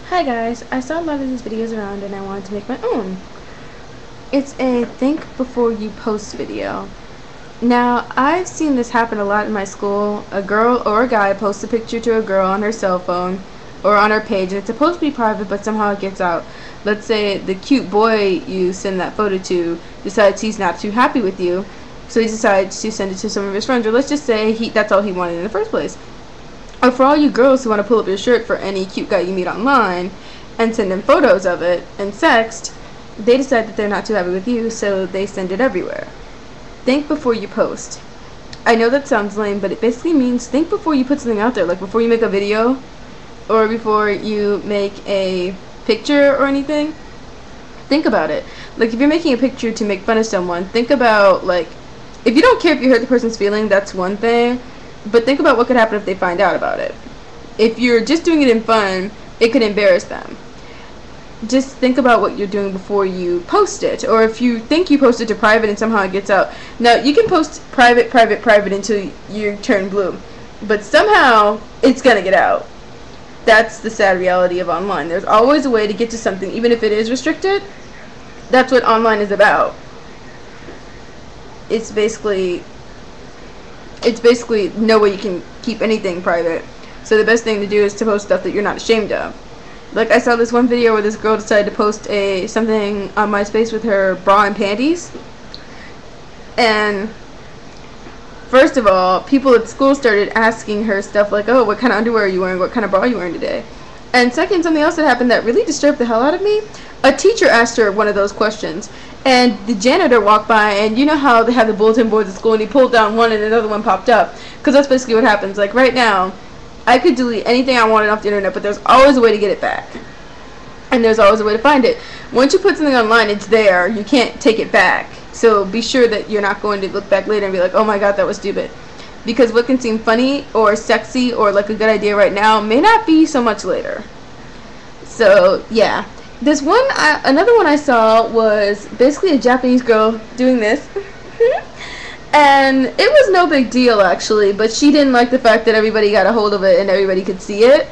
Hi guys, I saw a lot of these videos around and I wanted to make my own. It's a think before you post video. Now, I've seen this happen a lot in my school. A girl or a guy posts a picture to a girl on her cell phone or on her page, and it's supposed to be private, but somehow it gets out. Let's say the cute boy you send that photo to decides he's not too happy with you, so he decides to send it to some of his friends, or let's just say that's all he wanted in the first place. Or for all you girls who want to pull up your shirt for any cute guy you meet online and send him photos of it and sext, they decide that they're not too happy with you, so they send it everywhere. Think before you post. I know that sounds lame, but it basically means think before you put something out there, like before you make a video or before you make a picture or anything. Think about it. Like if you're making a picture to make fun of someone, think about, like, if you don't care if you hurt the person's feeling, that's one thing. But think about what could happen if they find out about it. If you're just doing it in fun, it could embarrass them. Just think about what you're doing before you post it. Or if you think you post it to private and somehow it gets out. Now, you can post private until you turn blue. But somehow, it's going to get out. That's the sad reality of online. There's always a way to get to something, even if it is restricted. That's what online is about. It's basically no way you can keep anything private. So the best thing to do is to post stuff that you're not ashamed of. Like I saw this one video where this girl decided to post something on MySpace with her bra and panties. And first of all, people at school started asking her stuff like, oh, what kind of underwear are you wearing? What kind of bra are you wearing today? And second, something else that happened that really disturbed the hell out of me. A teacher asked her one of those questions, and the janitor walked by, and you know how they have the bulletin boards at school, and he pulled down one and another one popped up, because that's basically what happens. Like right now, I could delete anything I wanted off the internet, but there's always a way to get it back, and there's always a way to find it. Once you put something online, it's there. You can't take it back, so be sure that you're not going to look back later and be like, oh my god, that was stupid. Because what can seem funny or sexy or like a good idea right now may not be so much later. So yeah, this one, another one I saw was basically a Japanese girl doing this. And it was no big deal actually, but she didn't like the fact that everybody got a hold of it and everybody could see it.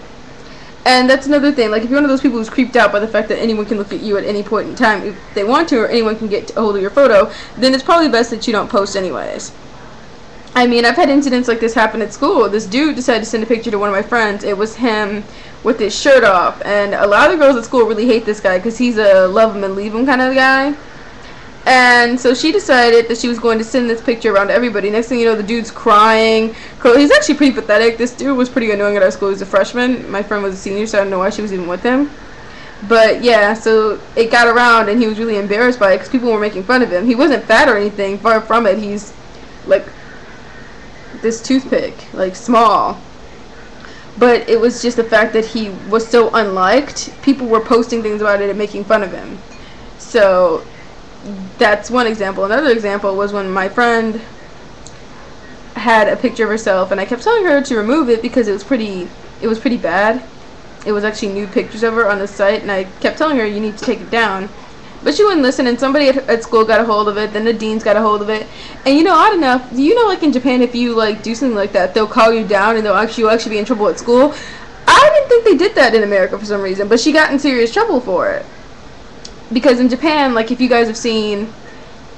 And that's another thing, like if you're one of those people who's creeped out by the fact that anyone can look at you at any point in time if they want to, or anyone can get a hold of your photo, then it's probably best that you don't post anyways. I mean, I've had incidents like this happen at school. This dude decided to send a picture to one of my friends. It was him with his shirt off, and a lot of the girls at school really hate this guy because he's a love him and leave him kind of guy. And so she decided that she was going to send this picture around to everybody. Next thing you know, the dude's crying. He's actually pretty pathetic. This dude was pretty annoying at our school. He was a freshman. My friend was a senior, so I don't know why she was even with him. But yeah, so it got around, and he was really embarrassed by it because people were making fun of him. He wasn't fat or anything, far from it. He's like this toothpick, like small. But it was just the fact that he was so unliked. People were posting things about it and making fun of him. So that's one example. Another example was when my friend had a picture of herself, and I kept telling her to remove it because it was pretty bad. It was actually nude pictures of her on the site, and I kept telling her you need to take it down. But she wouldn't listen, and somebody at school got a hold of it, then the deans got a hold of it. And you know, odd enough, you know, like in Japan, if you like do something like that, they'll call you down and you'll actually be in trouble at school. I didn't think they did that in America for some reason, but she got in serious trouble for it. Because in Japan, like if you guys have seen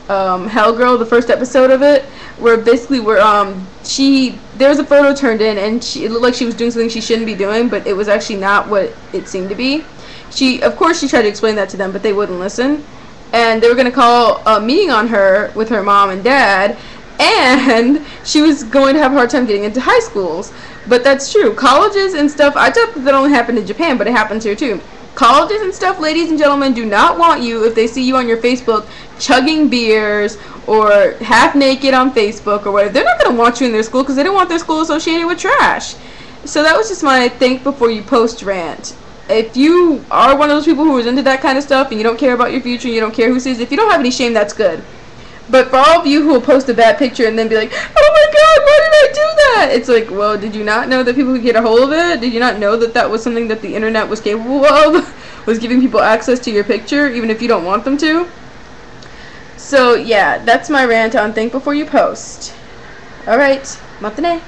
Hell Girl, the first episode of it, where basically there was a photo turned in, and it looked like she was doing something she shouldn't be doing, but it was actually not what it seemed to be. Of course she tried to explain that to them, but they wouldn't listen. And they were going to call a meeting on her with her mom and dad, and she was going to have a hard time getting into high schools. But that's true. Colleges and stuff, I thought that only happened in Japan, but it happens here too. Colleges and stuff, ladies and gentlemen, do not want you, if they see you on your Facebook chugging beers or half naked on Facebook or whatever. They're not going to want you in their school because they don't want their school associated with trash. So that was just my think before you post rant. If you are one of those people who is into that kind of stuff and you don't care about your future and you don't care who sees it, if you don't have any shame, that's good. But for all of you who will post a bad picture and then be like, oh my god, why did I do that? It's like, well, did you not know that people could get a hold of it? Did you not know that that was something that the internet was capable of? Was giving people access to your picture, even if you don't want them to? So yeah, that's my rant on think before you post. Alright, mate ne.